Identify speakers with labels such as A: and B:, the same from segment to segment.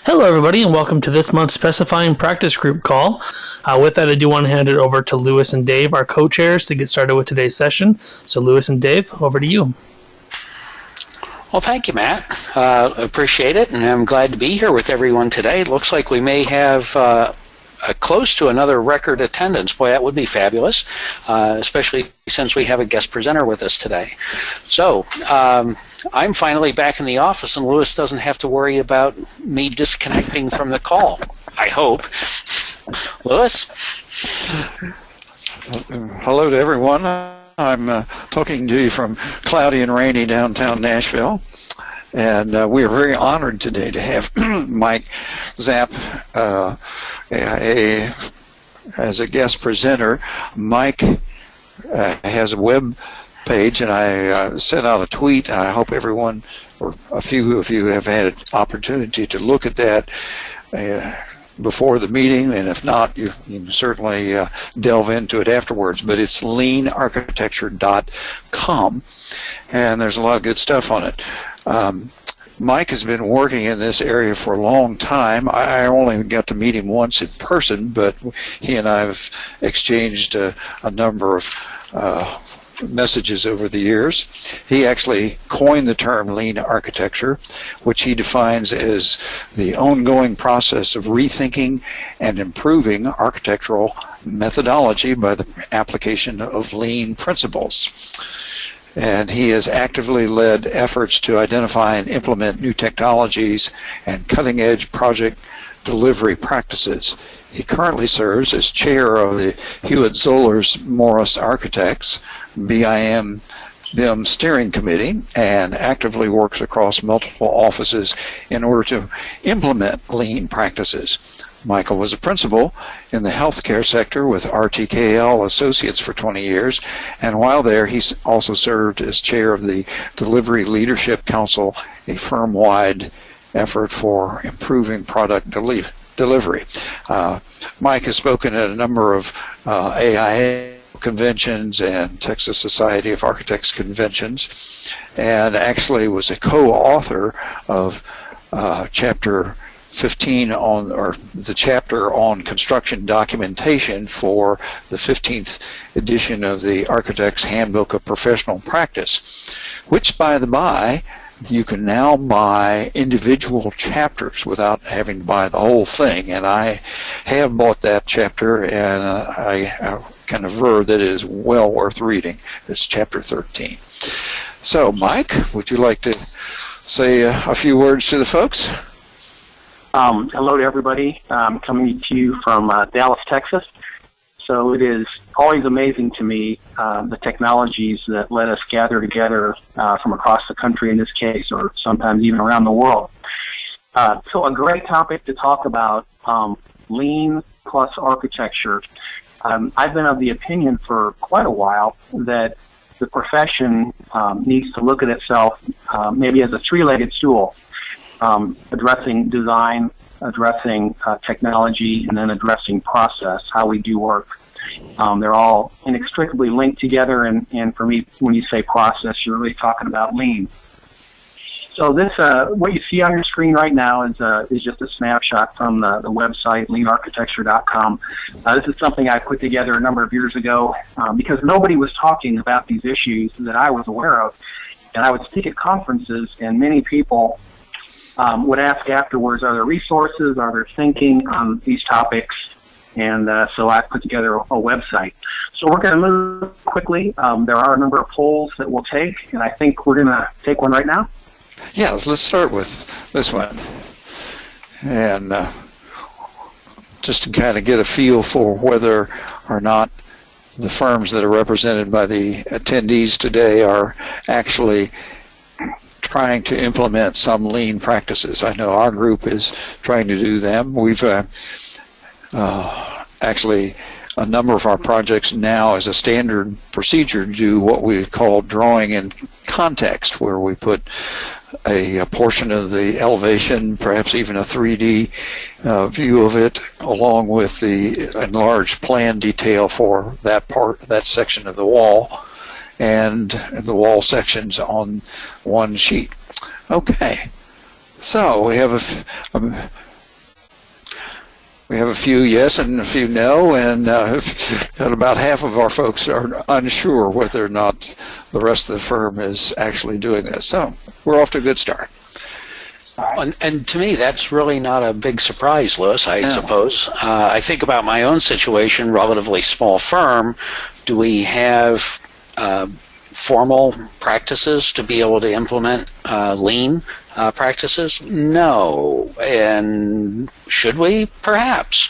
A: Hello, everybody, and welcome to this month's Specifying Practice Group call. With that, I do want to hand it over to Lewis and Dave, our co-chairs, to get started with today's session. So, Lewis and Dave, over to you.
B: Well, thank you, Matt. Appreciate it, and I'm glad to be here with everyone today. It looks like we may have close to another record attendance. Boy, that would be fabulous, especially since we have a guest presenter with us today. So, I'm finally back in the office, and Lewis doesn't have to worry about me disconnecting from the call, I hope. Lewis?
C: Hello to everyone. I'm talking to you from cloudy and rainy downtown Nashville, and we are very honored today to have Mike Zapp as a guest presenter. Mike has a web page, and I sent out a tweet. I hope everyone, or a few of you, have had an opportunity to look at that before the meeting, and if not, you can certainly delve into it afterwards. But it's leanarchitecture.com, and there's a lot of good stuff on it. Mike has been working in this area for a long time. I only got to meet him once in person, but he and I have exchanged a number of messages over the years. He actually coined the term lean architecture, which he defines as the ongoing process of rethinking and improving architectural methodology by the application of lean principles. And he has actively led efforts to identify and implement new technologies and cutting-edge project delivery practices. He currently serves as chair of the Hewitt Zollers Morris Architects BIM Steering Committee, and actively works across multiple offices in order to implement lean practices. Michael was a principal in the healthcare sector with RTKL Associates for 20 years, and while there, he also served as chair of the Delivery Leadership Council, a firm-wide effort for improving product delivery. Mike has spoken at a number of AIA conventions and Texas Society of Architects conventions, and actually was a co-author of chapter 15 on, or the chapter on construction documentation for the 15th edition of the Architect's Handbook of Professional Practice, which, by the by, you can now buy individual chapters without having to buy the whole thing, and I have bought that chapter, and I can aver that it is well worth reading. It's chapter 13. So, Mike, would you like to say a few words to the folks?
D: Hello to everybody. I'm coming to you from Dallas, Texas. So it is always amazing to me the technologies that let us gather together from across the country in this case, or sometimes even around the world. So a great topic to talk about, lean plus architecture. I've been of the opinion for quite a while that the profession needs to look at itself maybe as a three-legged stool, addressing design, addressing technology, and then addressing process, how we do work. They're all inextricably linked together, and for me, when you say process, you're really talking about lean. So this, what you see on your screen right now is just a snapshot from the website, leanarchitecture.com. This is something I put together a number of years ago because nobody was talking about these issues that I was aware of. And I would speak at conferences, and many people would ask afterwards, are there resources, are there thinking on these topics? And so I put together a website. So we're going to move quickly. There are a number of polls that we'll take, and I think we're going to take one right now.
C: Yeah, let's start with this one. And just to kind of get a feel for whether or not the firms that are represented by the attendees today are actually trying to implement some lean practices. I know our group is trying to do them. We've actually, a number of our projects now as a standard procedure do what we call drawing in context, where we put a portion of the elevation, perhaps even a 3D view of it, along with the enlarged plan detail for that part, that section of the wall, and the wall sections on one sheet. Okay, so we have We have a few yes and a few no, and about half of our folks are unsure whether or not the rest of the firm is actually doing this. So we're off to a good start.
B: And to me, that's really not a big surprise, Louis, I suppose. I think about my own situation, relatively small firm. Do we have formal practices to be able to implement lean practices? No. And should we? Perhaps.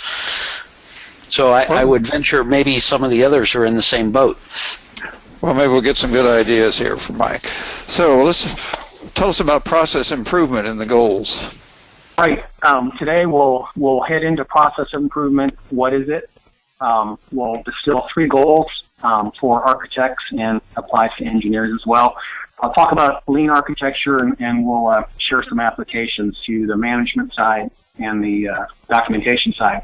B: So I would venture maybe some of the others are in the same boat.
C: Well, maybe we'll get some good ideas here from Mike. So let's tell us about process improvement and the goals.
D: Right. Today we'll head into process improvement. What is it? We'll distill 3 goals for architects and applies to engineers as well. I'll talk about lean architecture and we'll share some applications to the management side and the documentation side.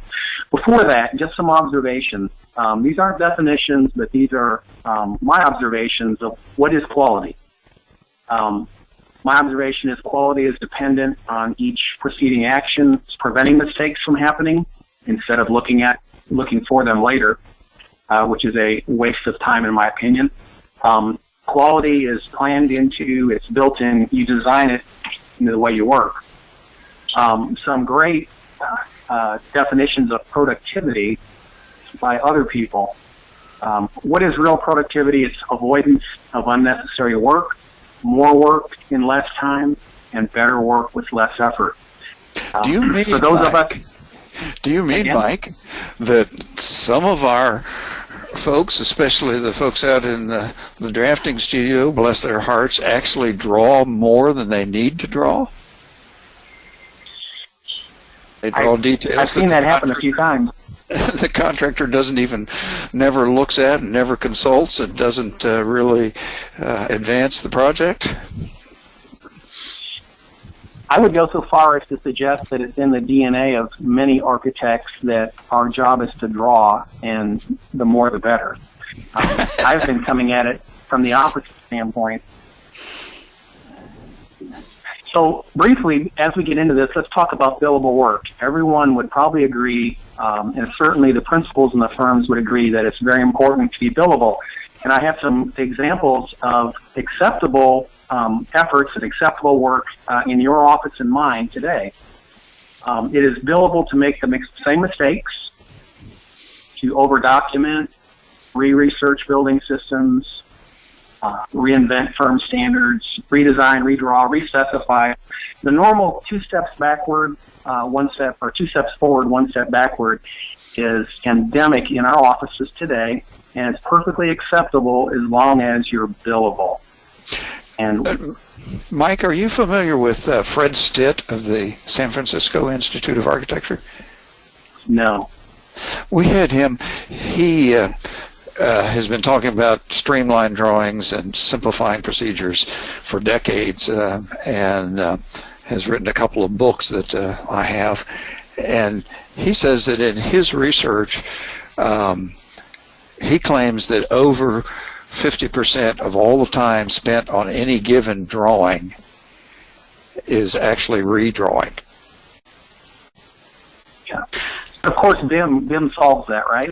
D: Before that, just some observations. These aren't definitions, but these are my observations of what is quality. My observation is quality is dependent on each preceding action. It's preventing mistakes from happening instead of looking for them later, which is a waste of time in my opinion. Quality is planned into, it's built in, you design it into the way you work. Some great definitions of productivity by other people. What is real productivity? It's avoidance of unnecessary work, more work in less time, and better work with less effort.
C: Do you mean,
D: for those of us,
C: Mike, that some of our folks, especially the folks out in the drafting studio, bless their hearts, actually draw more than they need to draw? They draw details.
D: I've seen that happen a few times.
C: The contractor never looks at and never consults and doesn't really advance the project?
D: I would go so far as to suggest that it's in the DNA of many architects that our job is to draw, and the more the better. I've been coming at it from the opposite standpoint. So briefly, as we get into this, let's talk about billable work. Everyone would probably agree, and certainly the principals in the firms would agree, that it's very important to be billable. And I have some examples of acceptable efforts and acceptable work in your office and mine today. It is billable to make the same mistakes, to over-document, re-research building systems, reinvent firm standards, redesign, redraw, re-specify. The normal 2 steps backward, 1 step, or 2 steps forward, 1 step backward is endemic in our offices today, and it's perfectly acceptable as long as you're billable. And
C: Mike, are you familiar with Fred Stitt of the San Francisco Institute of Architecture?
D: No.
C: We had him. He has been talking about streamlined drawings and simplifying procedures for decades, and has written a couple of books that I have. And he says that in his research, he claims that over 50% of all the time spent on any given drawing is actually redrawing.
D: Yeah. Of course, BIM solves that, right?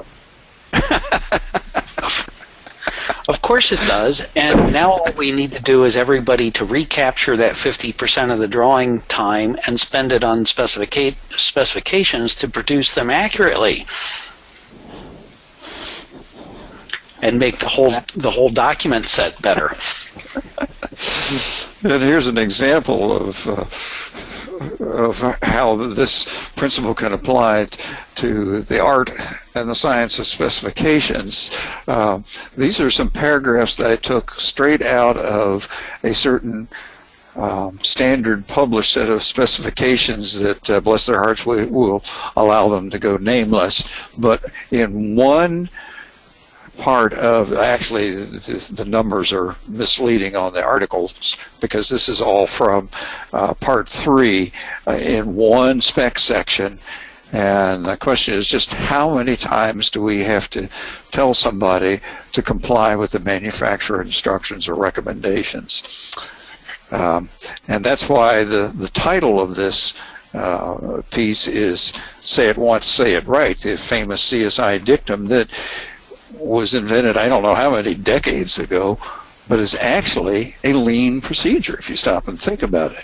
B: Of course it does, and now all we need to do is everybody to recapture that 50% of the drawing time and spend it on specifications to produce them accurately, and make the whole document set better.
C: And here's an example of how this principle can apply to the art and the science of specifications. These are some paragraphs that I took straight out of a certain standard published set of specifications that, bless their hearts, we will allow them to go nameless. But in one part of, actually the numbers are misleading on the articles because this is all from part 3 in one spec section, and the question is just how many times do we have to tell somebody to comply with the manufacturer instructions or recommendations? And that's why the title of this piece is say it once, say it right, the famous CSI dictum that was invented I don't know how many decades ago, but is actually a lean procedure if you stop and think about it.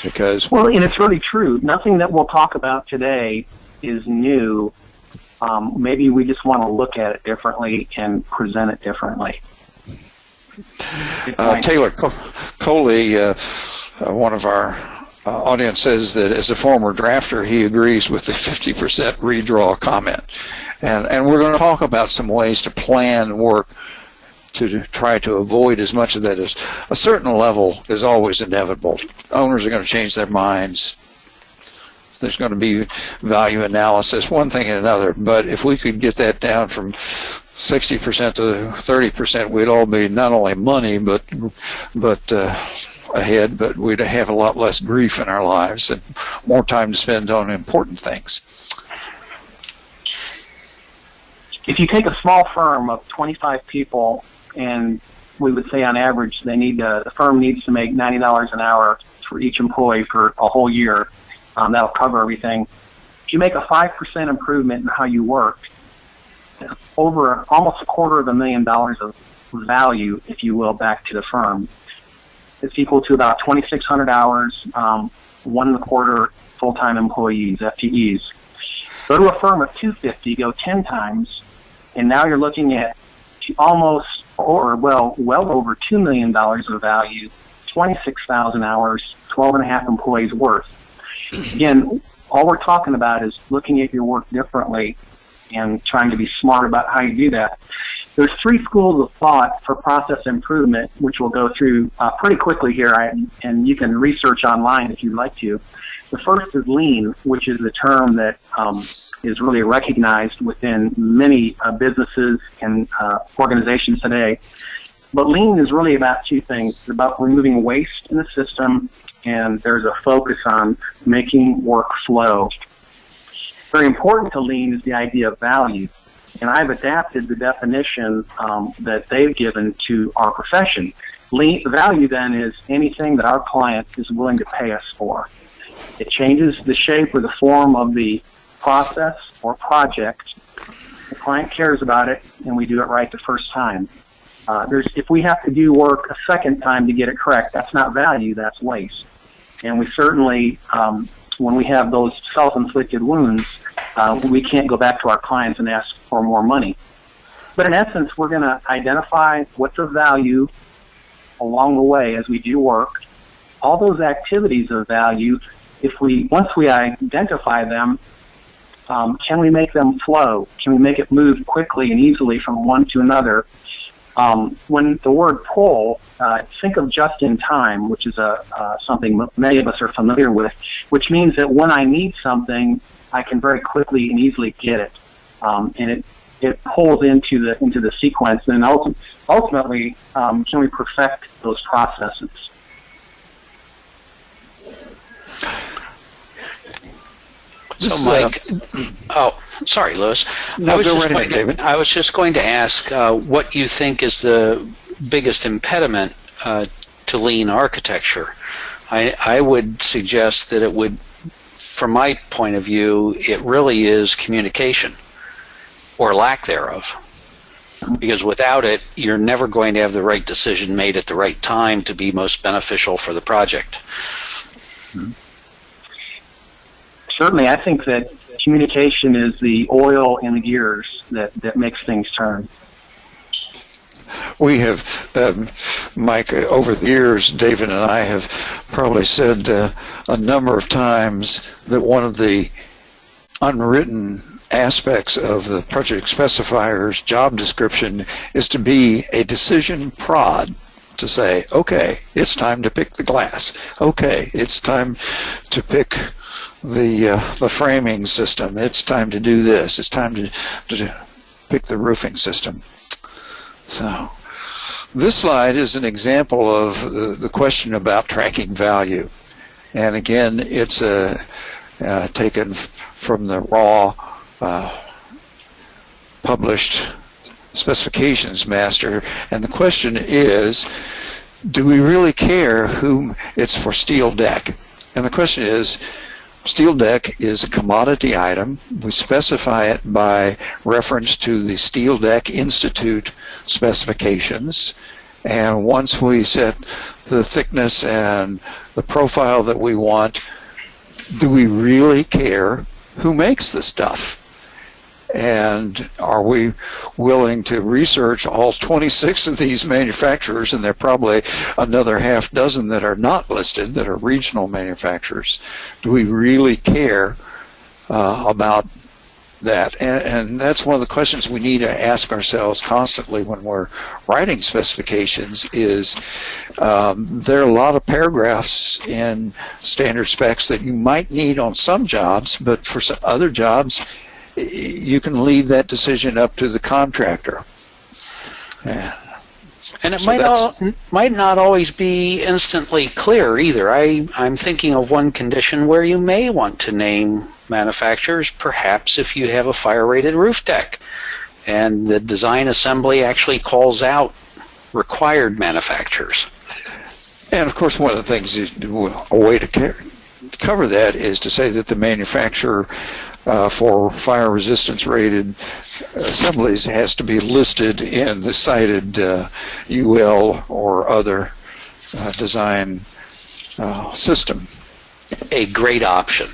C: Because
D: well, and it's really true. Nothing that we'll talk about today is new. Maybe we just want to look at it differently and present it differently.
C: Taylor Coley, one of our audience, says that as a former drafter, he agrees with the 50% redraw comment. And we're going to talk about some ways to plan work to try to avoid as much of that. As a certain level is always inevitable. Owners are going to change their minds. There's going to be value analysis, one thing and another. But if we could get that down from 60% to 30%, we'd all be not only money but ahead, but we'd have a lot less grief in our lives and more time to spend on important things.
D: If you take a small firm of 25 people, and we would say on average the firm needs to make $90 an hour for each employee for a whole year, that'll cover everything. If you make a 5% improvement in how you work, over almost $250,000 of value, if you will, back to the firm. It's equal to about 2,600 hours, 1.25 full-time employees, FTEs. Go to a firm of 250, go 10 times, and now you're looking at almost, or well over $2 million of value, 26,000 hours, 12.5 employees worth. Again, all we're talking about is looking at your work differently and trying to be smart about how you do that. There's 3 schools of thought for process improvement, which we'll go through pretty quickly here, and you can research online if you'd like to. The first is lean, which is the term that is really recognized within many businesses and organizations today. But lean is really about 2 things. It's about removing waste in the system, and there's a focus on making work flow. Very important to lean is the idea of value. And I've adapted the definition that they've given to our profession. Value, then, is anything that our client is willing to pay us for. It changes the shape or the form of the process or project. The client cares about it, and we do it right the first time. If we have to do work a second time to get it correct, that's not value, that's waste. And we certainly, when we have those self-inflicted wounds, we can't go back to our clients and ask for more money. But in essence, we're going to identify what's of value along the way as we do work. All those activities of value, once we identify them, can we make them flow? Can we make it move quickly and easily from one to another? When the word pull, think of just in time, which is something many of us are familiar with, which means that when I need something, I can very quickly and easily get it, and it pulls into the sequence. And ultimately, can we perfect those processes?
B: So, Mike, sorry, Louis.
C: No,
B: I was just going to ask what you think is the biggest impediment to lean architecture. I would suggest that it would, from my point of view, it really is communication or lack thereof. Because without it, you're never going to have the right decision made at the right time to be most beneficial for the project.
C: Mm-hmm.
D: Certainly, I think that communication is the oil in the gears that makes things turn.
C: We have, Mike, over the years, David and I have probably said a number of times that one of the unwritten aspects of the project specifier's job description is to be a decision prod, to say, okay, it's time to pick the glass. Okay, it's time to pick the framing system. It's time to do this. It's time to pick the roofing system. So this slide is an example of the question about tracking value. And again, it's taken from the raw published specifications master. And the question is, do we really care whom it's for steel deck? And the question is, steel deck is a commodity item. We specify it by reference to the Steel Deck Institute specifications. And once we set the thickness and the profile that we want, do we really care who makes the stuff? And are we willing to research all 26 of these manufacturers, and there are probably another half dozen that are not listed, that are regional manufacturers? Do we really care about that? And that's one of the questions we need to ask ourselves constantly when we're writing specifications is, there are a lot of paragraphs in standard specs that you might need on some jobs, but for some other jobs, you can leave that decision up to the contractor. Yeah.
B: And it
C: So
B: might not always be instantly clear either. I'm thinking of one condition where you may want to name manufacturers, perhaps if you have a fire-rated roof deck, and the design assembly actually calls out required manufacturers.
C: And of course, one of the things, a way to cover that is to say that the manufacturer for fire resistance rated assemblies has to be listed in the cited UL or other design system.
B: A great option.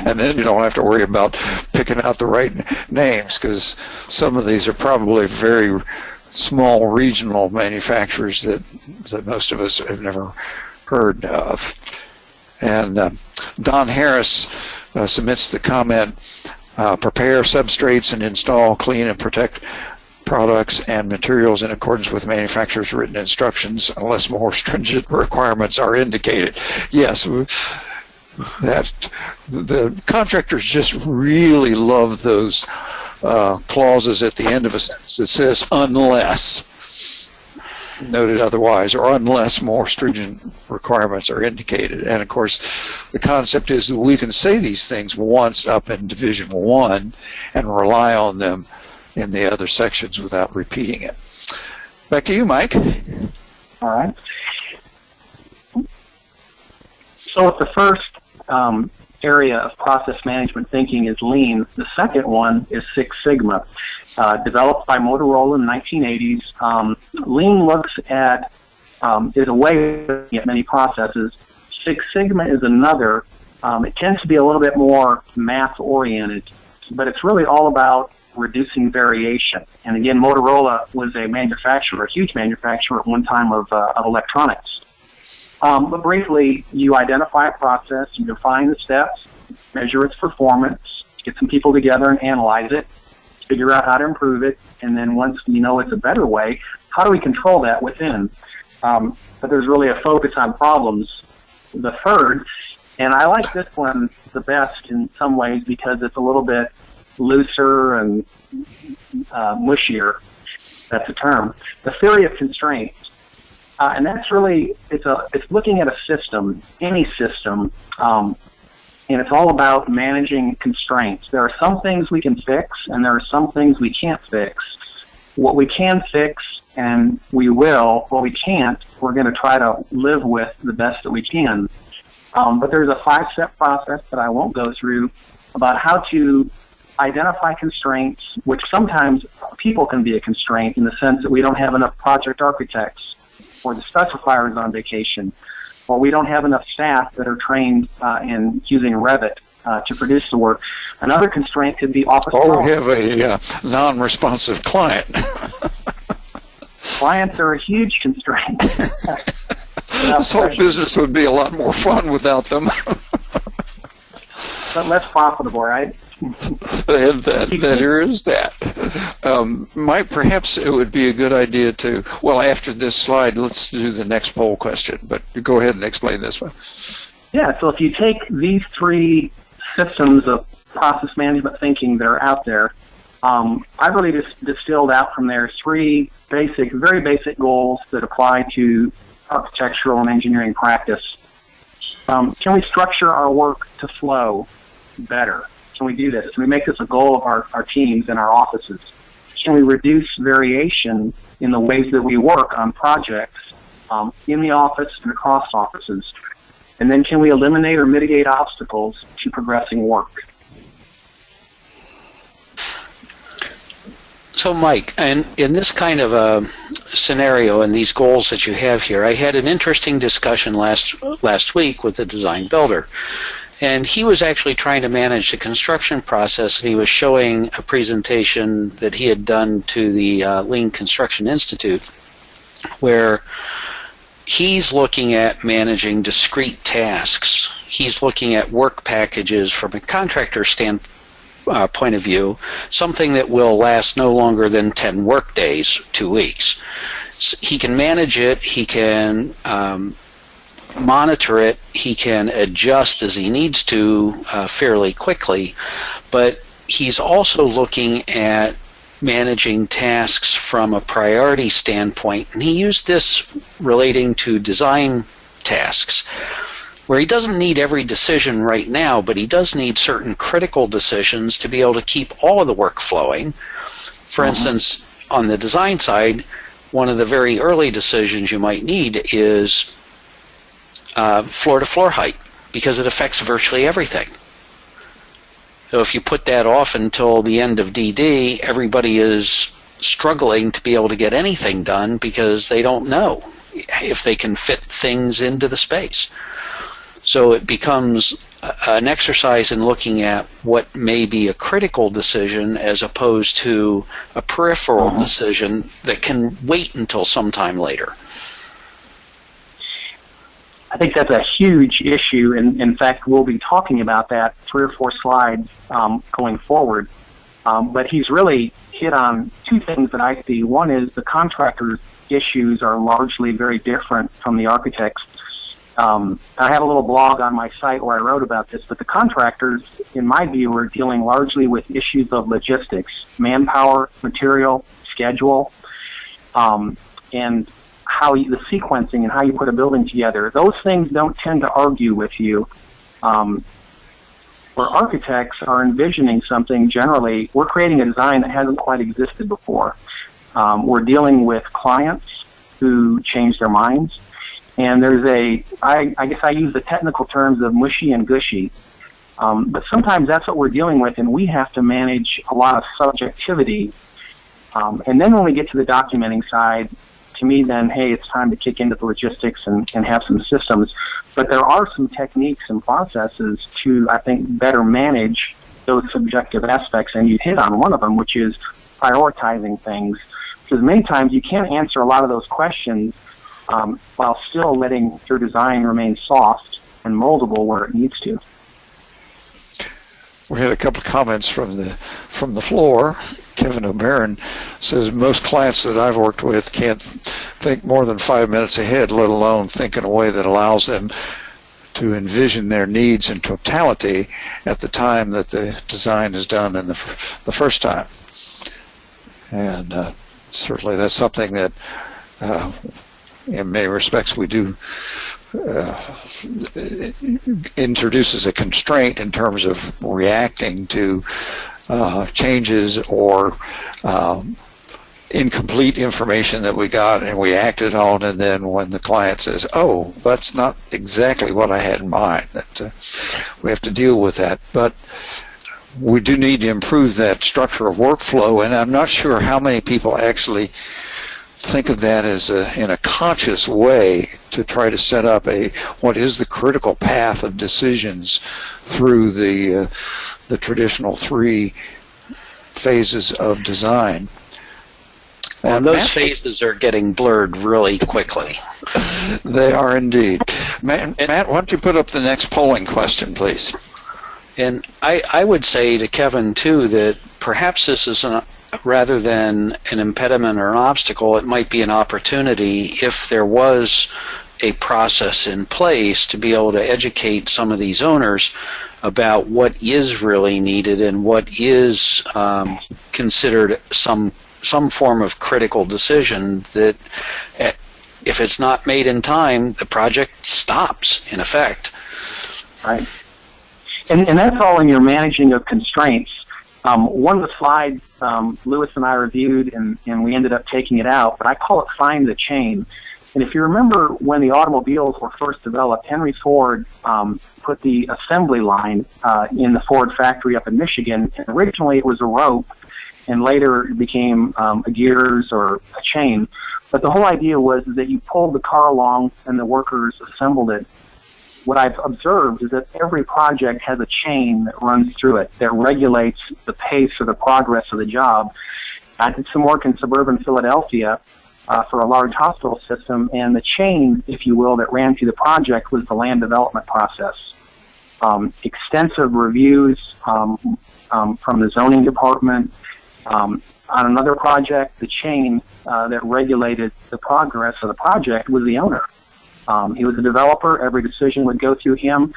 C: And then you don't have to worry about picking out the right names, because some of these are probably very small regional manufacturers that most of us have never heard of. And Don Harris submits the comment, prepare substrates and install clean and protect products and materials in accordance with manufacturer's written instructions unless more stringent requirements are indicated. Yes, that the contractors just really love those clauses at the end of a sentence that says unless noted otherwise, or unless more stringent requirements are indicated. And of course, the concept is that we can say these things once up in Division 1 and rely on them in the other sections without repeating it. Back to you, Mike.
D: All right. So if the first area of process management thinking is Lean, the second one is Six Sigma. Developed by Motorola in the 1980s, Lean looks at, is a way of looking at many processes. Six Sigma is another. It tends to be a little bit more math-oriented, but it's really all about reducing variation. And again, Motorola was a manufacturer, a huge manufacturer at one time of electronics. But briefly, you identify a process, you define the steps, measure its performance, get some people together and analyze it, figure out how to improve it, and then once you know it's a better way, how do we control that within? But there's really a focus on problems. The third, and I like this one the best in some ways because it's a little bit looser and mushier. That's a term. The theory of constraints. And that's really, it's looking at a system, any system, and it's all about managing constraints. There are some things we can fix, and there are some things we can't fix. What we can fix, and we will, what we can't, we're going to try to live with the best that we can. But there's a 5-step process that I won't go through about how to identify constraints, which sometimes people can be a constraint in the sense that we don't have enough project architects, or the specifier is on vacation, or we don't have enough staff that are trained in using Revit to produce the work. Another constraint could be office
C: or we have a non-responsive client.
D: Clients are a huge constraint.
C: This whole business would be a lot more fun without them.
D: But less profitable, right?
C: There is that. Mike, perhaps it would be a good idea to, well, after this slide, let's do the next poll question, but go ahead and explain this one.
D: Yeah, so if you take these 3 systems of process management thinking that are out there, I've really just distilled out from there 3 basic, very basic goals that apply to architectural and engineering practice. Can we structure our work to flow better? Can we do this? Can we make this a goal of our teams and our offices? Can we reduce variation in the ways that we work on projects in the office and across offices? And then can we eliminate or mitigate obstacles to progressing work?
B: So, Mike, and in this kind of a scenario and these goals that you have here, I had an interesting discussion last week with a design builder. And he was actually trying to manage the construction process, and he was showing a presentation that he had done to the Lean Construction Institute, where he's looking at managing discrete tasks. He's looking at work packages from a contractor point of view, something that will last no longer than 10 work days, 2 weeks. So he can manage it, he can monitor it, he can adjust as he needs to fairly quickly, but he's also looking at managing tasks from a priority standpoint, and he used this relating to design tasks, where he doesn't need every decision right now, but he does need certain critical decisions to be able to keep all of the work flowing. For instance, on the design side, one of the very early decisions you might need is floor-to-floor height, because it affects virtually everything. So if you put that off until the end of DD, everybody is struggling to be able to get anything done because they don't know if they can fit things into the space. So it becomes an exercise in looking at what may be a critical decision as opposed to a peripheral decision that can wait until sometime later.
D: I think that's a huge issue, and in fact, we'll be talking about that 3 or 4 slides going forward. But he's really hit on 2 things that I see. One is the contractor's issues are largely very different from the architect's. I have a little blog on my site where I wrote about this, but the contractors, in my view, are dealing largely with issues of logistics, manpower, material, schedule, and how the sequencing and how you put a building together. Those things don't tend to argue with you. Where architects are envisioning something, generally, we're creating a design that hasn't quite existed before. We're dealing with clients who change their minds. And there's I guess I use the technical terms of mushy and gushy. But sometimes that's what we're dealing with, and we have to manage a lot of subjectivity. And then when we get to the documenting side, to me then, hey, it's time to kick into the logistics and have some systems. But there are some techniques and processes to, I think, better manage those subjective aspects. And you hit on one of them, which is prioritizing things. Because many times you can't answer a lot of those questions while still letting your design remain soft and moldable where it needs to.
C: We had a couple of comments from the floor. Kevin O'Barron says most clients that I've worked with can't think more than 5 minutes ahead, let alone think in a way that allows them to envision their needs in totality at the time that the design is done in the first time. And certainly that's something that in many respects we do introduces a constraint in terms of reacting to changes or incomplete information that we got and we acted on, and then when the client says, oh, that's not exactly what I had in mind, that we have to deal with that. But we do need to improve that structure of workflow, and I'm not sure how many people actually think of that as in a conscious way to try to set up what is the critical path of decisions through the traditional 3 phases of design.
B: And those phases are getting blurred really quickly.
C: They are indeed. Matt, why don't you put up the next polling question, please?
B: And I would say to Kevin, too, that perhaps this is rather than an impediment or an obstacle, it might be an opportunity if there was a process in place to be able to educate some of these owners about what is really needed and what is considered some form of critical decision that if it's not made in time, the project stops, in effect.
D: Right. And that's all in your managing of constraints. One of the slides Lewis and I reviewed, and we ended up taking it out, but I call it find the chain. And if you remember when the automobiles were first developed, Henry Ford put the assembly line in the Ford factory up in Michigan. And originally it was a rope, and later it became gears or a chain. But the whole idea was that you pulled the car along and the workers assembled it. What I've observed is that every project has a chain that runs through it that regulates the pace or the progress of the job. I did some work in suburban Philadelphia for a large hospital system, and the chain, if you will, that ran through the project was the land development process. Extensive reviews from the zoning department. On another project, the chain that regulated the progress of the project was the owner. He was a developer. Every decision would go through him.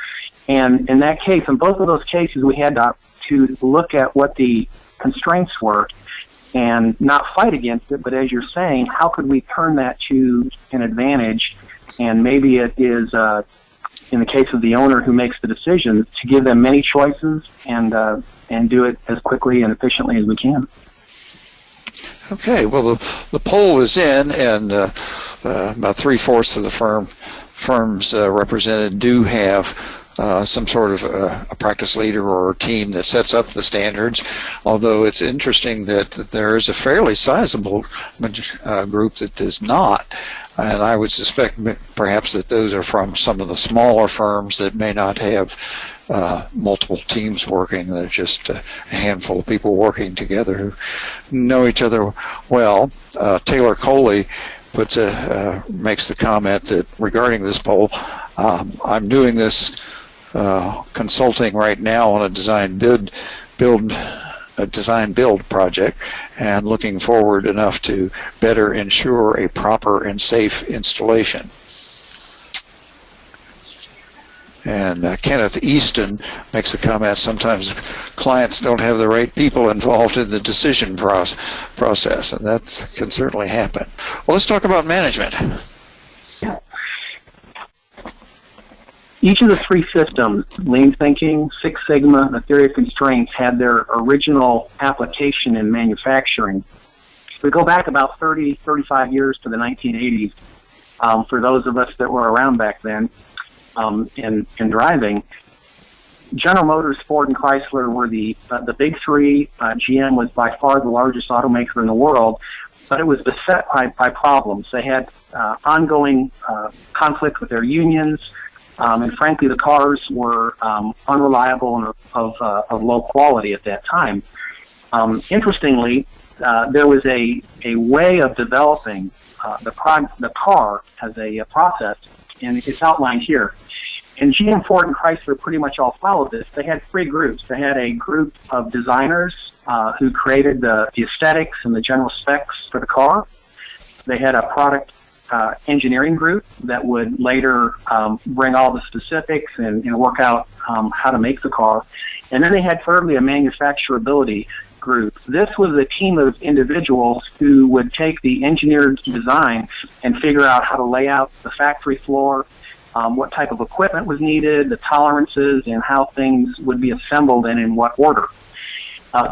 D: And in that case, in both of those cases, we had to look at what the constraints were and not fight against it, but as you're saying, how could we turn that to an advantage? And maybe it is, in the case of the owner who makes the decisions, to give them many choices and do it as quickly and efficiently as we can.
C: Okay, well, the poll is in, and about 3/4 of the firms represented do have some sort of a practice leader or a team that sets up the standards, although it's interesting that there is a fairly sizable group that does not. And I would suspect perhaps that those are from some of the smaller firms that may not have multiple teams working. They're just a handful of people working together who know each other well. Taylor Coley makes the comment that regarding this poll, I'm doing this consulting right now on a design build project, and looking forward enough to better ensure a proper and safe installation. And Kenneth Easton makes the comment, sometimes clients don't have the right people involved in the decision process, and that can certainly happen. Well, let's talk about management.
D: Yeah. Each of the three systems, Lean Thinking, Six Sigma, and the Theory of Constraints, had their original application in manufacturing. We go back about 30, 35 years to the 1980s, for those of us that were around back then, in driving. General Motors, Ford, and Chrysler were the big three. GM was by far the largest automaker in the world, but it was beset by problems. They had ongoing conflict with their unions, and frankly, the cars were unreliable and of low quality at that time. Interestingly, there was a way of developing the car as a process, and it's outlined here. And GM, Ford, and Chrysler pretty much all followed this. They had three groups. They had a group of designers who created the aesthetics and the general specs for the car. They had a product engineering group that would later bring all the specifics and work out how to make the car. And then they had thirdly a manufacturability group. This was a team of individuals who would take the engineered design and figure out how to lay out the factory floor, what type of equipment was needed, the tolerances, and how things would be assembled and in what order.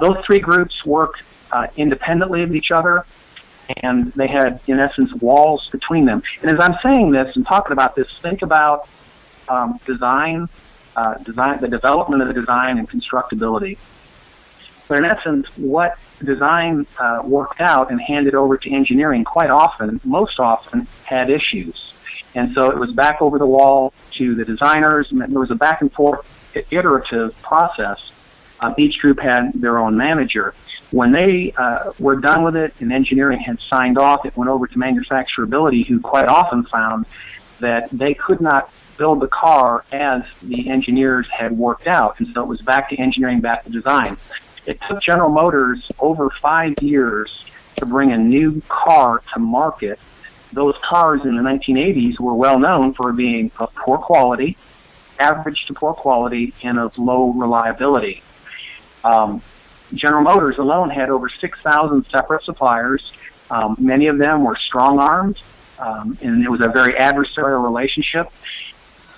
D: Those three groups worked independently of each other, and they had, in essence, walls between them. And as I'm saying this and talking about this, think about design, the development of the design and constructability. But in essence, what design worked out and handed over to engineering quite often, most often, had issues. And so it was back over the wall to the designers, and there was a back and forth iterative process. Each group had their own manager. When they were done with it and engineering had signed off, it went over to manufacturability, who quite often found that they could not build the car as the engineers had worked out. And so it was back to engineering, back to design. It took General Motors over 5 years to bring a new car to market. Those cars in the 1980s were well known for being of poor quality, average to poor quality, and of low reliability. General Motors alone had over 6,000 separate suppliers. Many of them were strong-armed, and it was a very adversarial relationship.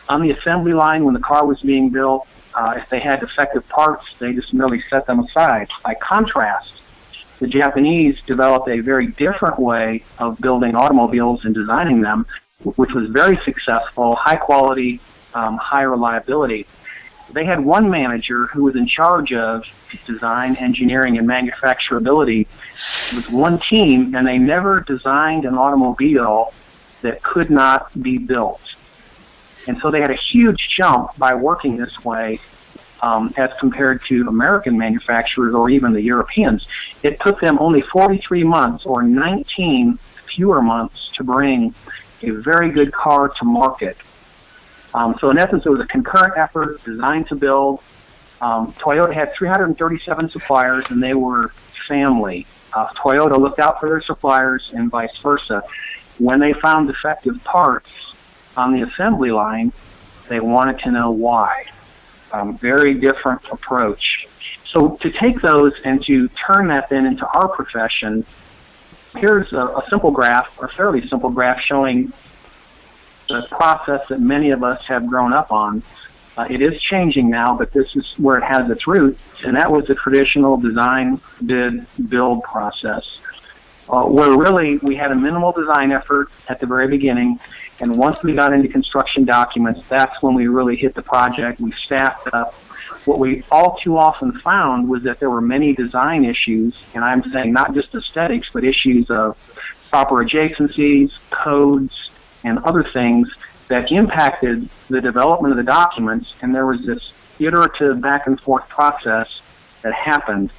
D: On the assembly line, when the car was being built, if they had defective parts, they just merely set them aside. By contrast, the Japanese developed a very different way of building automobiles and designing them, which was very successful, high quality, high reliability. They had one manager who was in charge of design, engineering, and manufacturability. It was one team, and they never designed an automobile that could not be built. And so they had a huge jump by working this way as compared to American manufacturers or even the Europeans. It took them only 43 months or 19 fewer months to bring a very good car to market. So in essence, it was a concurrent effort, designed to build. Toyota had 337 suppliers, and they were family. Toyota looked out for their suppliers and vice versa. When they found defective parts on the assembly line, they wanted to know why. Very different approach. So to take those and to turn that then into our profession, here's a simple graph, a fairly simple graph showing the process that many of us have grown up on. It is changing now, but this is where it has its roots, and that was the traditional design, bid, build process, where really we had a minimal design effort at the very beginning, and once we got into construction documents, that's when we really hit the project. We staffed up. What we all too often found was that there were many design issues, and I'm saying not just aesthetics, but issues of proper adjacencies, codes, and other things that impacted the development of the documents, and there was this iterative back and forth process that happened.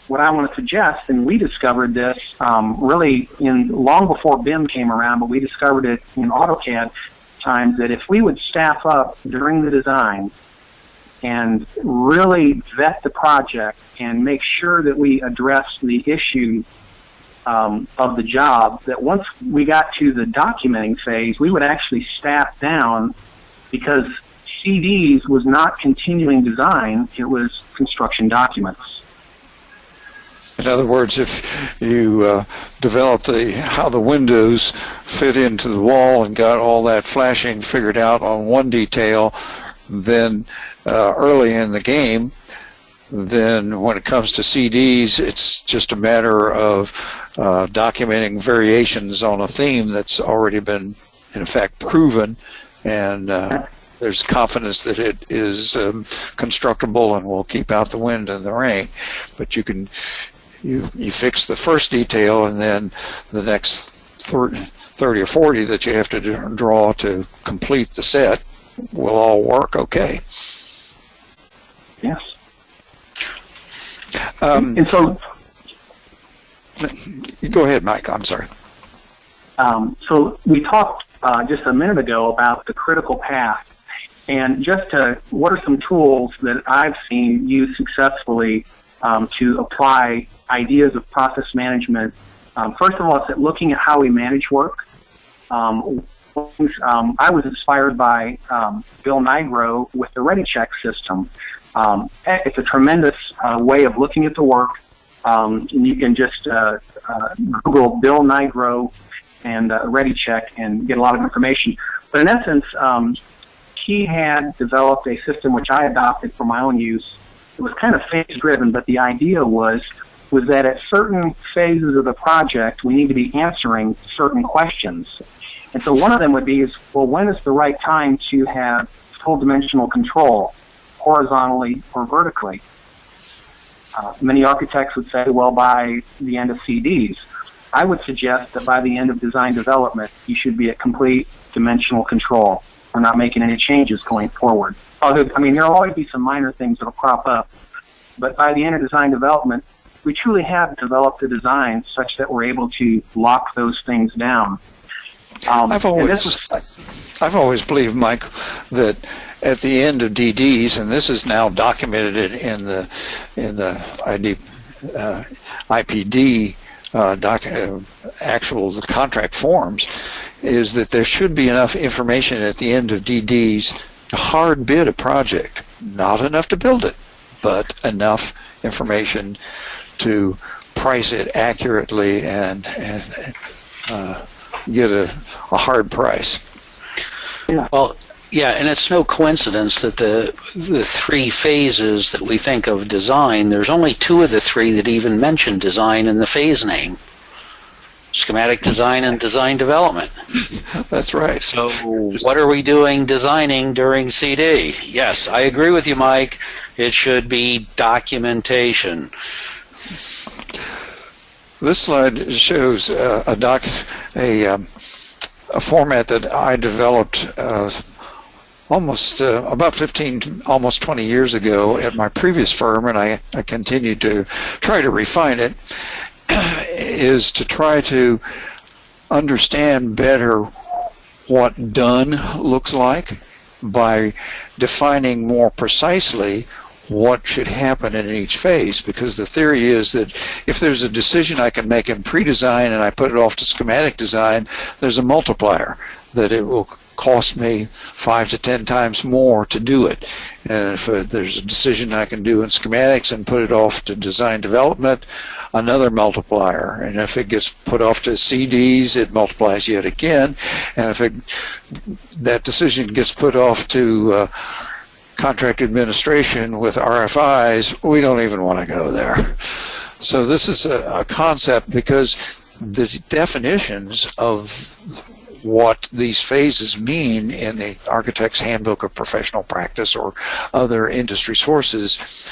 D: What I want to suggest, and we discovered this really long before BIM came around, but we discovered it in AutoCAD times, that if we would staff up during the design and really vet the project and make sure that we address the issue of the job, that once we got to the documenting phase, we would actually staff down, because CDs was not continuing design, it was construction documents.
C: In other words, if you developed how the windows fit into the wall and got all that flashing figured out on one detail, then early in the game, then when it comes to CDs, it's just a matter of documenting variations on a theme that's already been, in effect, proven, and there's confidence that it is constructible and will keep out the wind and the rain. But you fix the first detail, and then the next 30 or 40 that you have to draw to complete the set will all work okay.
D: Yes.
C: And so, go ahead, Mike. I'm sorry.
D: So we talked just a minute ago about the critical path, and just what are some tools that I've seen used successfully to apply ideas of process management. First of all, it's looking at how we manage work. I was inspired by Bill Nigro with the ReadyCheck system. It's a tremendous way of looking at the work. You can just Google Bill Nigro and ReadyCheck and get a lot of information. But in essence, he had developed a system which I adopted for my own use. It was kind of phase-driven, but the idea was that at certain phases of the project, we need to be answering certain questions. And so one of them would be, well, when is the right time to have full dimensional control, horizontally or vertically? Many architects would say, well, by the end of CDs. I would suggest that by the end of design development, you should be at complete dimensional control. We're not making any changes going forward. I mean, there will always be some minor things that will crop up, but by the end of design development, we truly have developed a design such that we're able to lock those things down.
C: I've always believed, Mike, that at the end of DDs, and this is now documented in the IPD actual contract forms, is that there should be enough information at the end of DDs to hard bid a project. Not enough to build it, but enough information to price it accurately and get a hard price.
B: Yeah. Well, Yeah, and it's no coincidence that the three phases that we think of design, there's only two of the three that even mention design in the phase name. Schematic design and design development.
C: That's right.
B: So what are we doing designing during CD? Yes, I agree with you, Mike. It should be documentation.
C: This slide shows a format that I developed almost about 15, almost 20 years ago at my previous firm, and I continue to try to refine it, is to try to understand better what done looks like by defining more precisely what should happen in each phase, because the theory is that if there's a decision I can make in pre-design and I put it off to schematic design, there's a multiplier that it will cost me 5 to 10 times more to do it. And if there's a decision I can do in schematics and put it off to design development, another multiplier. And if it gets put off to CDs, it multiplies yet again. And if that decision gets put off to contract administration with RFIs, we don't even want to go there. So this is a concept, because the definitions of what these phases mean in the Architect's Handbook of Professional Practice or other industry sources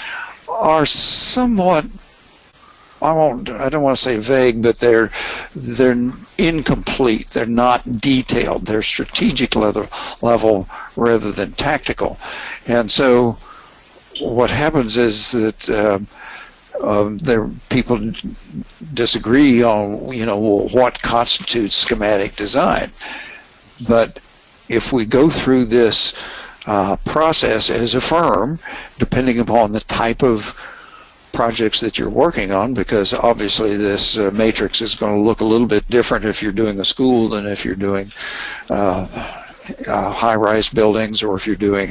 C: are somewhat, I don't want to say vague, but they're incomplete. They're not detailed. They're strategic level rather than tactical. And so what happens is that people disagree on, what constitutes schematic design. But if we go through this process as a firm, depending upon the type of projects that you're working on, because obviously this matrix is going to look a little bit different if you're doing a school than if you're doing high-rise buildings, or if you're doing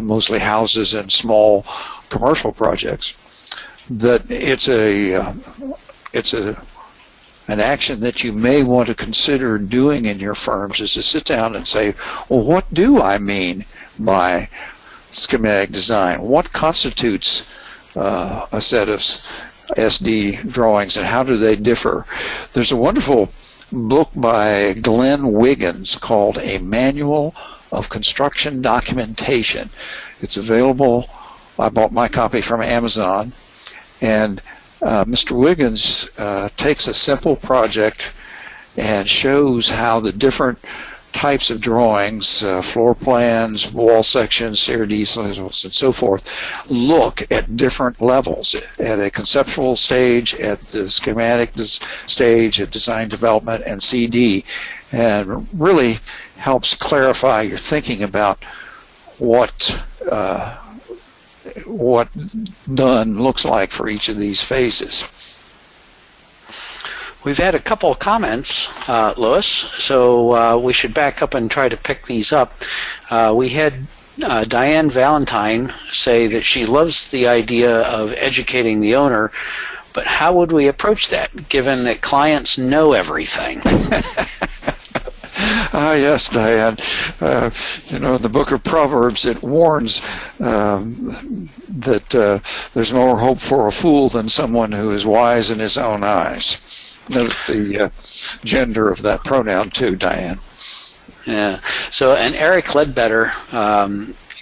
C: mostly houses and small commercial projects. That it's an action that you may want to consider doing in your firms, is to sit down and say, well, what do I mean by schematic design? What constitutes a set of SD drawings, and how do they differ? There's a wonderful book by Glenn Wiggins called A Manual of Construction Documentation. It's available. I bought my copy from Amazon, and Mr. Wiggins takes a simple project and shows how the different types of drawings, floor plans, wall sections, CRDs, and so forth, look at different levels, at a conceptual stage, at the schematic stage, at design development, and CD, and really helps clarify your thinking about what done looks like for each of these phases.
B: We've had a couple of comments, Louis, so we should back up and try to pick these up. We had Diane Valentine say that she loves the idea of educating the owner, but how would we approach that, given that clients know everything?
C: Yes, Diane. In the book of Proverbs, it warns that there's more hope for a fool than someone who is wise in his own eyes. Note the gender of that pronoun too, Diane.
B: Yeah. So, and Eric Ledbetter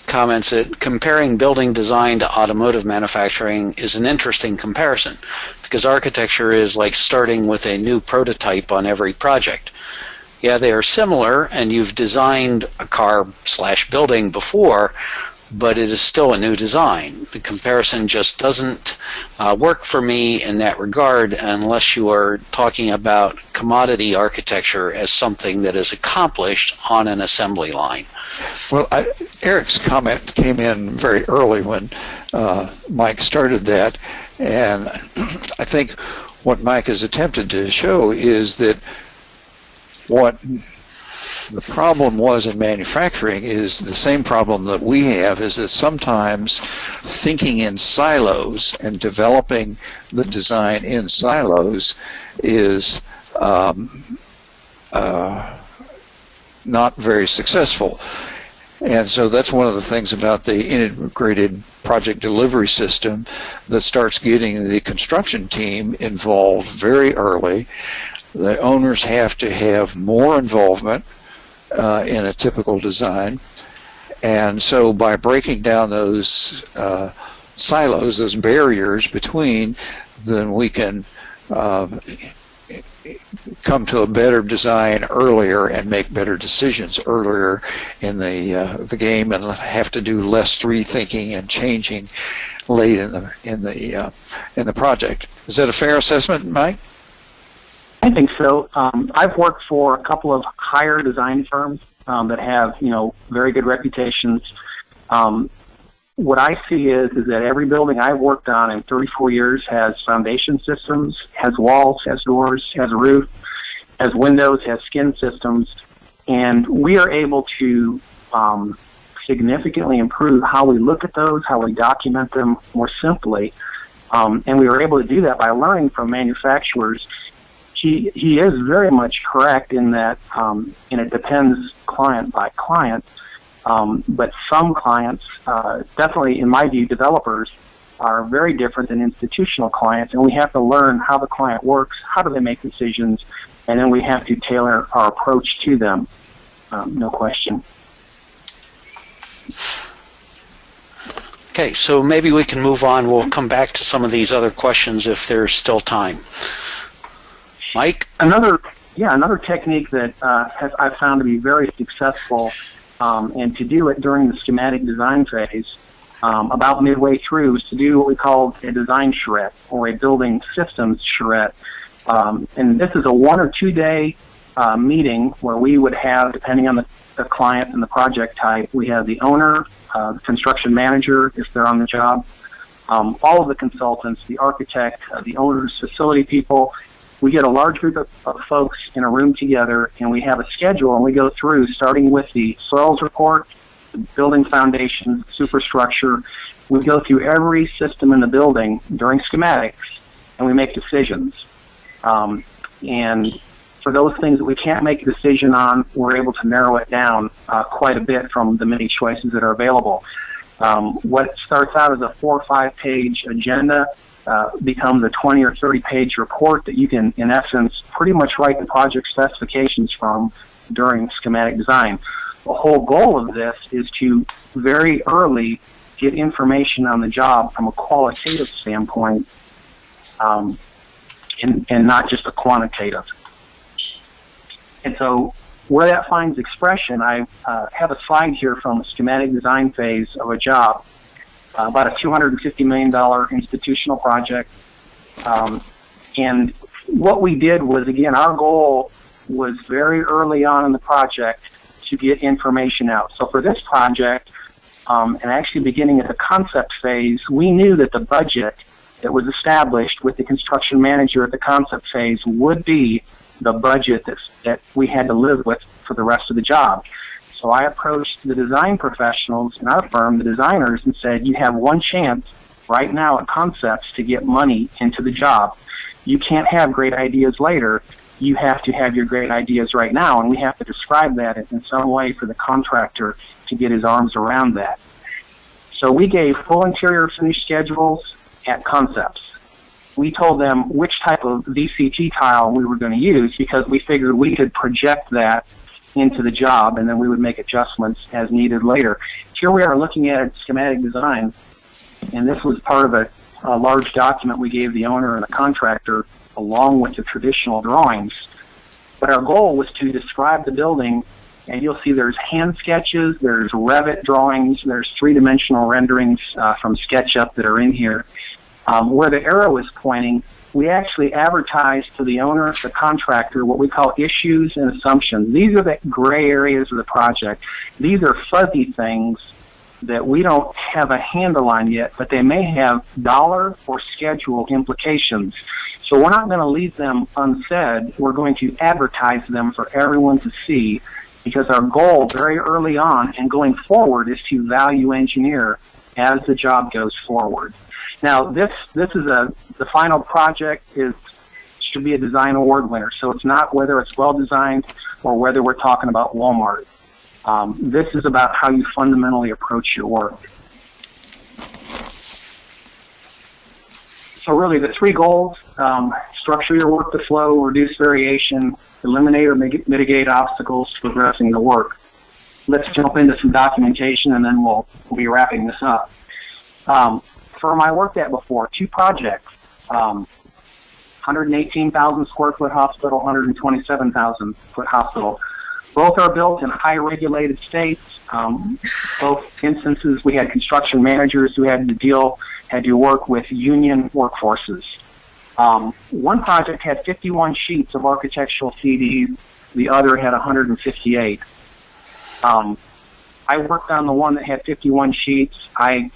B: comments that comparing building design to automotive manufacturing is an interesting comparison, because architecture is like starting with a new prototype on every project. Yeah, they are similar, and you've designed a car/building before, but it is still a new design. The comparison just doesn't work for me in that regard unless you are talking about commodity architecture as something that is accomplished on an assembly line.
C: Well, Eric's comment came in very early when Mike started that, and I think what Mike has attempted to show is that what the problem was in manufacturing is the same problem that we have, is that sometimes thinking in silos and developing the design in silos is not very successful. And so that's one of the things about the integrated project delivery system that starts getting the construction team involved very early. The owners have to have more involvement in a typical design. And so by breaking down those silos, those barriers between, then we can come to a better design earlier and make better decisions earlier in the game, and have to do less rethinking and changing late in the project. Is that a fair assessment, Mike?
D: I think so. I've worked for a couple of higher design firms that have, very good reputations. What I see is that every building I've worked on in 34 years has foundation systems, has walls, has doors, has a roof, has windows, has skin systems, and we are able to significantly improve how we look at those, how we document them more simply, and we were able to do that by learning from manufacturers. He is very much correct in that, and it depends client by client, but some clients, definitely in my view, developers, are very different than institutional clients, and we have to learn how the client works, how do they make decisions, and then we have to tailor our approach to them, no question.
B: Okay, so maybe we can move on. We'll come back to some of these other questions if there's still time. Mike? Another
D: technique that I've found to be very successful, and to do it during the schematic design phase, about midway through, is to do what we call a design charrette, or a building systems charrette. And this is a 1 or 2 day meeting where we would have, depending on the client and the project type, we have the owner, the construction manager if they're on the job, all of the consultants, the architect, the owners, facility people. We get a large group of folks in a room together, and we have a schedule, and we go through, starting with the soils report, the building foundations, superstructure. We go through every system in the building during schematics, and we make decisions. And for those things that we can't make a decision on, we're able to narrow it down quite a bit from the many choices that are available. What starts out as a 4 or 5 page agenda becomes a 20 or 30 page report that you can, in essence, pretty much write the project specifications from during schematic design. The whole goal of this is to very early get information on the job from a qualitative standpoint, and not just a quantitative. And so where that finds expression, I have a slide here from a schematic design phase of a job, about a $250 million institutional project. And what we did was, again, our goal was very early on in the project to get information out. So for this project, and actually beginning at the concept phase, we knew that the budget that was established with the construction manager at the concept phase would be the budget that we had to live with for the rest of the job. So I approached the design professionals in our firm, the designers, and said, you have one chance right now at concepts to get money into the job. You can't have great ideas later. You have to have your great ideas right now, and we have to describe that in some way for the contractor to get his arms around that. So we gave full interior finish schedules at concepts. We told them which type of VCT tile we were going to use, because we figured we could project that into the job, and then we would make adjustments as needed later. Here we are looking at schematic design, and this was part of a large document we gave the owner and the contractor along with the traditional drawings. But our goal was to describe the building, and you'll see there's hand sketches, there's Revit drawings, there's three-dimensional renderings from SketchUp that are in here. Where the arrow is pointing, we actually advertise to the owner, the contractor, what we call issues and assumptions. These are the gray areas of the project. These are fuzzy things that we don't have a handle on yet, but they may have dollar or schedule implications. So we're not going to leave them unsaid. We're going to advertise them for everyone to see, because our goal very early on and going forward is to value engineer as the job goes forward. Now, this is the final project should be a design award winner. So it's not whether it's well designed or whether we're talking about Walmart. This is about how you fundamentally approach your work. So really the three goals, structure your work to flow, reduce variation, eliminate or mitigate obstacles to progressing the work. Let's jump into some documentation and then we'll be wrapping this up. Firm I worked at before, 2 projects, 118,000 square foot hospital, 127,000 foot hospital. Both are built in high regulated states. Both instances we had construction managers who had to work with union workforces. One project had 51 sheets of architectural CDs, the other had 158. I worked on the one that had 51 sheets. I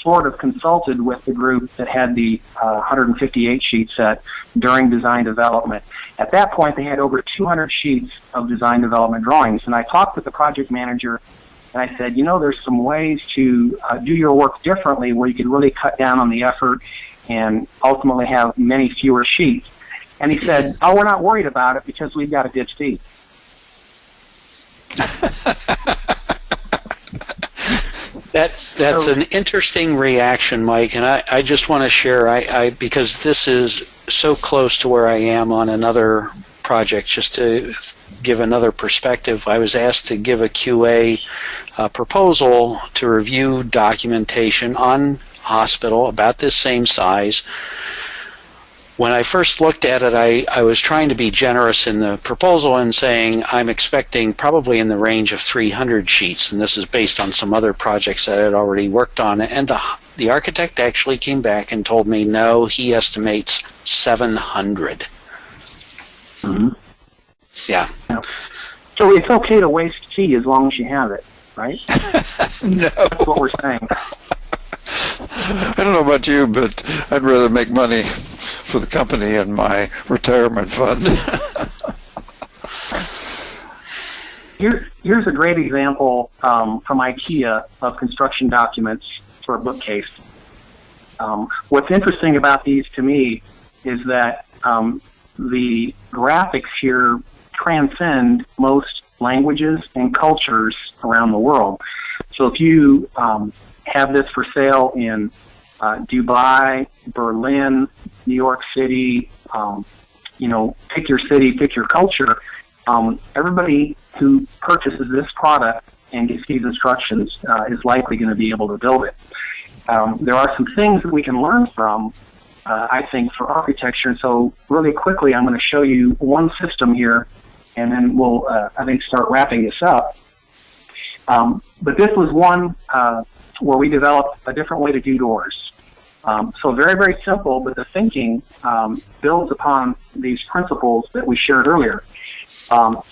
D: sort of consulted with the group that had the 158 sheet set during design development. At that point, they had over 200 sheets of design development drawings, and I talked with the project manager, and I said, you know, there's some ways to do your work differently where you could really cut down on the effort and ultimately have many fewer sheets. And he said, oh, we're not worried about it because we've got a good fee.
B: That's an interesting reaction, Mike, and I just want to share, because this is so close to where I am on another project, just to give another perspective. I was asked to give a QA proposal to review documentation on hospital about this same size. When I first looked at it, I was trying to be generous in the proposal and saying I'm expecting probably in the range of 300 sheets, and this is based on some other projects that I had already worked on. And the architect actually came back and told me, no, he estimates 700.
D: Mm-hmm.
B: Yeah.
D: So it's okay to waste fee as long as you have it, right?
C: No.
D: That's what we're saying.
C: I don't know about you, but I'd rather make money for the company and my retirement fund.
D: Here's a great example from IKEA of construction documents for a bookcase. What's interesting about these to me is that the graphics here transcend most languages and cultures around the world. So if you have this for sale in Dubai, Berlin, New York City, pick your city, pick your culture. Everybody who purchases this product and gets these instructions is likely going to be able to build it. There are some things that we can learn from, I think, for architecture. So really quickly, I'm going to show you one system here, and then we'll, I think, start wrapping this up. But this was one where we developed a different way to do doors. So very, very simple, but the thinking builds upon these principles that we shared earlier.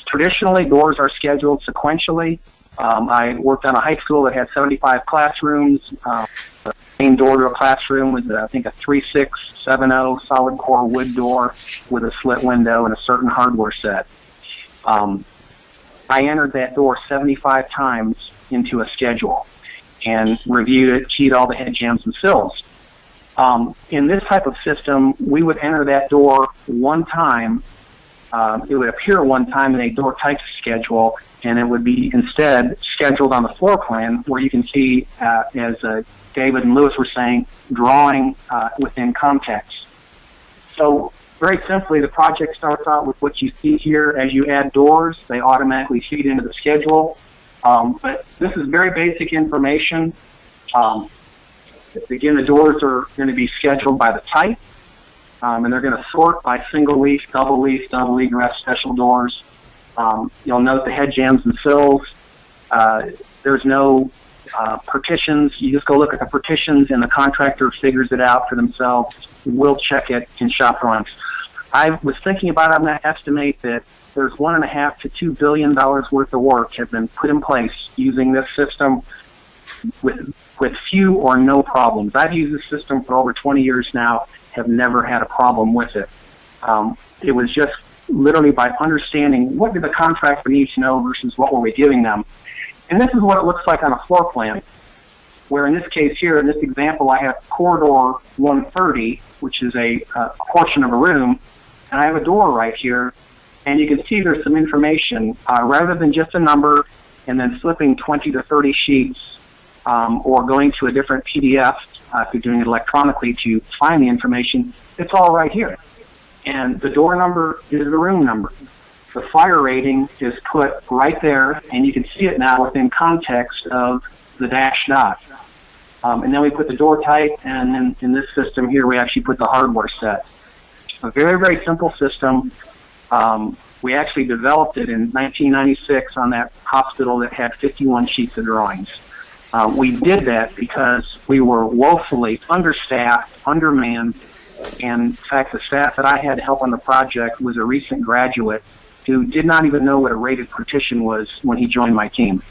D: Traditionally, doors are scheduled sequentially. I worked on a high school that had 75 classrooms. The main door to a classroom was, I think, a 3670 solid core wood door with a slit window and a certain hardware set. I entered that door 75 times into a schedule and reviewed it, keyed all the head jambs and sills. In this type of system, we would enter that door one time. It would appear one time in a door type schedule, and it would be instead scheduled on the floor plan where you can see, as David and Lewis were saying, drawing within context. So very simply, the project starts out with what you see here. As you add doors, they automatically feed into the schedule. But this is very basic information. Again, the doors are going to be scheduled by the type, and they're going to sort by single leaf, double leaf, rest special doors. You'll note the head jambs and sills. There's no partitions. You just go look at the partitions, and the contractor figures it out for themselves. We'll check it in shop drawings. I was thinking about it. I'm going to estimate that there's $1.5 to $2 billion worth of work have been put in place using this system with few or no problems. I've used this system for over 20 years now, have never had a problem with it. It was just literally by understanding what did the contractor need to know versus what were we giving them. And this is what it looks like on a floor plan, where in this case here, in this example, I have corridor 130, which is a portion of a room, and I have a door right here, and you can see there's some information. Rather than just a number and then flipping 20 to 30 sheets or going to a different PDF if you're doing it electronically to find the information, it's all right here. And the door number is the room number. The fire rating is put right there, and you can see it now within context of the dash dot. And then we put the door type, and then in this system here, we actually put the hardware set. A very, very simple system. We actually developed it in 1996 on that hospital that had 51 sheets of drawings. We did that because we were woefully understaffed, undermanned, and in fact, the staff that I had help on the project was a recent graduate who did not even know what a rated partition was when he joined my team.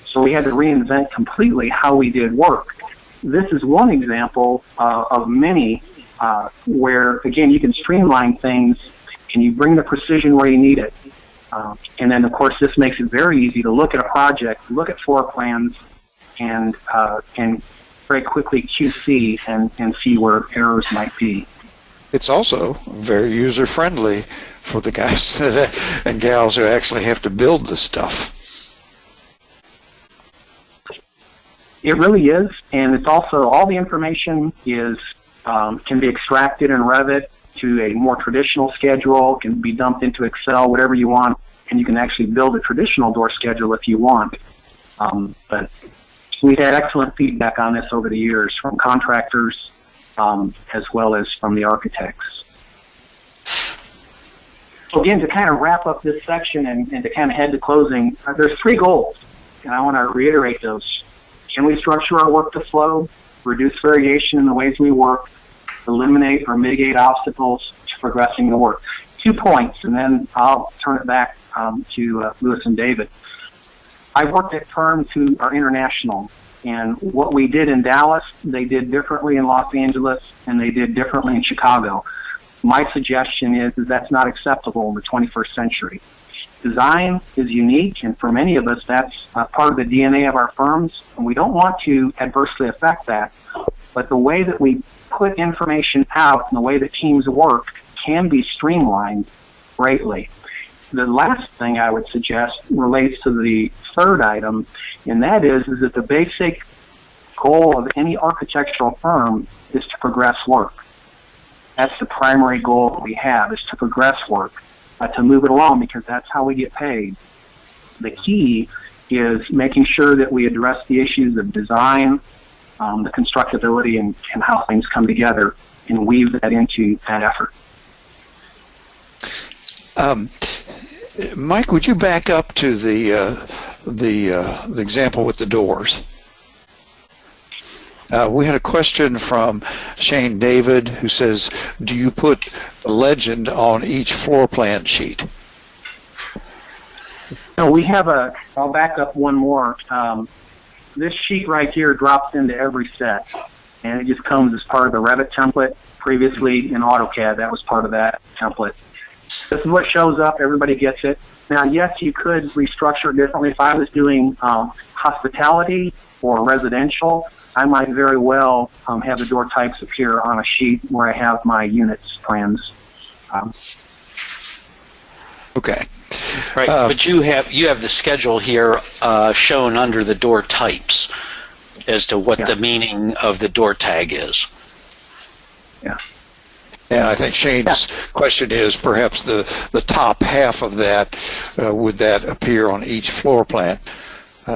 D: So we had to reinvent completely how we did work. This is one example of many where, again, you can streamline things and you bring the precision where you need it. And then, of course, this makes it very easy to look at a project, look at floor plans, and very quickly QC and see where errors might be.
C: It's also very user-friendly for the guys and gals who actually have to build the stuff.
D: It really is, and it's also all the information is can be extracted in Revit to a more traditional schedule, can be dumped into Excel, whatever you want, and you can actually build a traditional door schedule if you want. But we've had excellent feedback on this over the years from contractors as well as from the architects. So again, to kind of wrap up this section and to kind of head to closing, there's 3 goals, and I want to reiterate those. Can we structure our work to flow, reduce variation in the ways we work, eliminate or mitigate obstacles to progressing the work? 2 points, and then I'll turn it back to Lewis and David. I've worked at firms who are international, and what we did in Dallas, they did differently in Los Angeles, and they did differently in Chicago. My suggestion is that's not acceptable in the 21st century. Design is unique, and for many of us, that's part of the DNA of our firms, and we don't want to adversely affect that. But the way that we put information out and the way that teams work can be streamlined greatly. The last thing I would suggest relates to the third item, and that is that the basic goal of any architectural firm is to progress work. That's the primary goal that we have, is to progress work, to move it along, because that's how we get paid. The key is making sure that we address the issues of design, the constructability, and how things come together, and weave that into that effort.
C: Mike, would you back up to the example with the doors? We had a question from Shane David who says, do you put a legend on each floor plan sheet?
D: No, we have I'll back up one more. This sheet right here drops into every set, and it just comes as part of the Revit template. Previously in AutoCAD, that was part of that template. This is what shows up. Everybody gets it. Now, yes, you could restructure it differently. If I was doing hospitality or residential, I might very well have the door types appear on a sheet where I have my units plans.
C: Okay.
B: Right, but you have the schedule here shown under the door types as to what the meaning of the door tag is.
C: Yeah. And I think Shane's question is perhaps the top half of that, would that appear on each floor plan?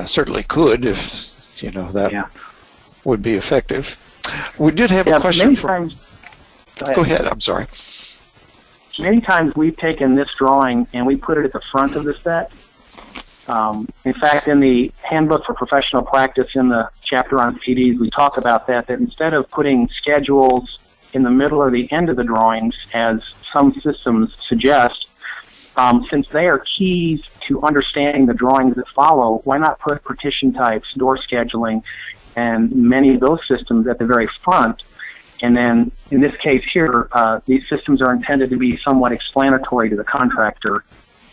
C: Certainly could, if that would be effective. We did have a question from... Go ahead, I'm sorry.
D: Many times we've taken this drawing and we put it at the front of the set. In fact, in the Handbook for Professional Practice, in the chapter on PDs, we talk about that instead of putting schedules in the middle or the end of the drawings, as some systems suggest, since they are keys to understanding the drawings that follow, why not put partition types, door scheduling, and many of those systems at the very front? And then, in this case here, these systems are intended to be somewhat explanatory to the contractor.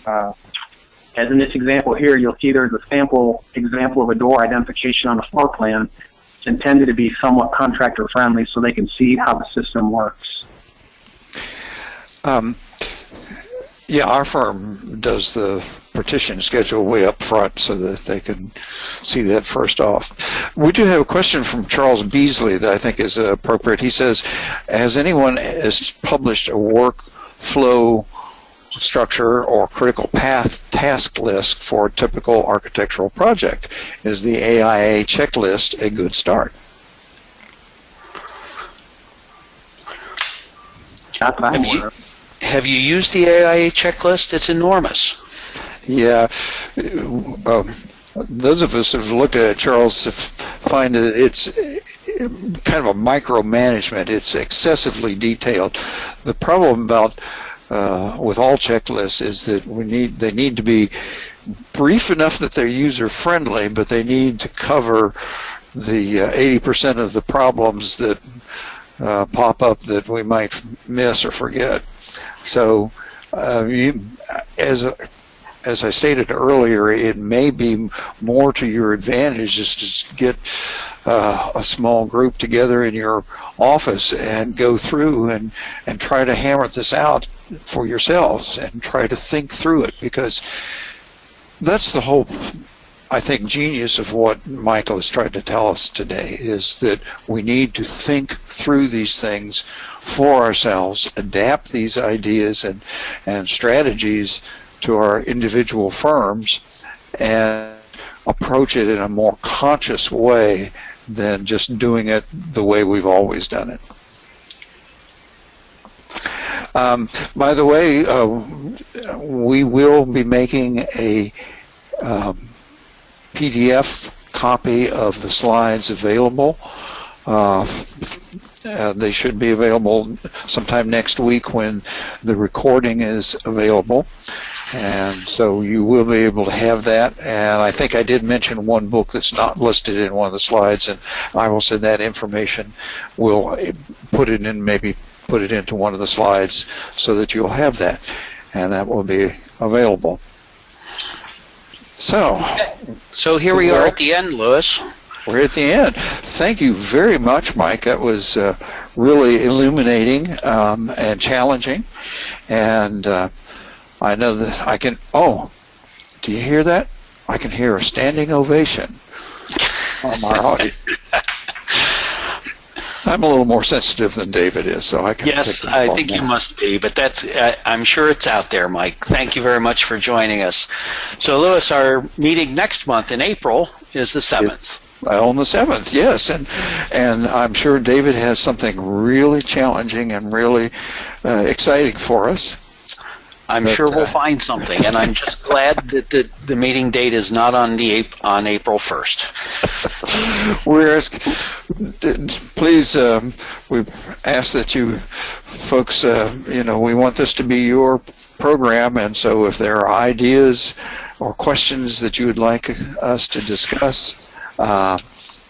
D: As in this example here, you'll see there's a sample example of a door identification on the floor plan. It's intended to be somewhat contractor friendly so they can see how the system works.
C: Yeah, our firm does the partition schedule way up front so that they can see that first off. We do have a question from Charles Beasley that I think is appropriate. He says, has anyone has published a workflow structure or critical path task list for a typical architectural project? Is the AIA checklist a good start?
B: Have you used the AIA checklist? It's enormous.
C: Yeah. Those of us who have looked at it, Charles, find that it's kind of a micromanagement. It's excessively detailed. The problem about with all checklists is that they need to be brief enough that they're user friendly, but they need to cover the 80% of the problems that pop up that we might miss or forget. So as I stated earlier, it may be more to your advantage just to get a small group together in your office and go through and try to hammer this out for yourselves and try to think through it, because that's the whole, I think, genius of what Michael is trying to tell us today, is that we need to think through these things for ourselves, adapt these ideas and strategies to our individual firms, and approach it in a more conscious way than just doing it the way we've always done it. By the way, we will be making a PDF copy of the slides available. They should be available sometime next week when the recording is available. And so you will be able to have that. And I think I did mention one book that's not listed in one of the slides, and I will send that information. We'll put it into one of the slides so that you'll have that, and that will be available. So
B: here we are at the end, Louis.
C: We're at the end. Thank you very much, Mike. That was really illuminating and challenging. And I know that I can, do you hear that? I can hear a standing ovation on my audience. I'm a little more sensitive than David is, so I can.
B: Yes, I think you must be, but that's. I'm sure it's out there, Mike. Thank you very much for joining us. So, Louis, our meeting next month in April is the 7th.
C: On the 7th, yes, and I'm sure David has something really challenging and really exciting for us.
B: I'm sure we'll find something, and I'm just glad that the meeting date is not on April 1st. Please, we ask that you folks, we want this to be your program, and so if there are ideas or questions that you would like us to discuss,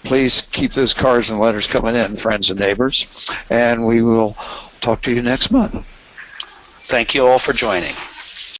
B: please keep those cards and letters coming in, friends and neighbors, and we will talk to you next month. Thank you all for joining.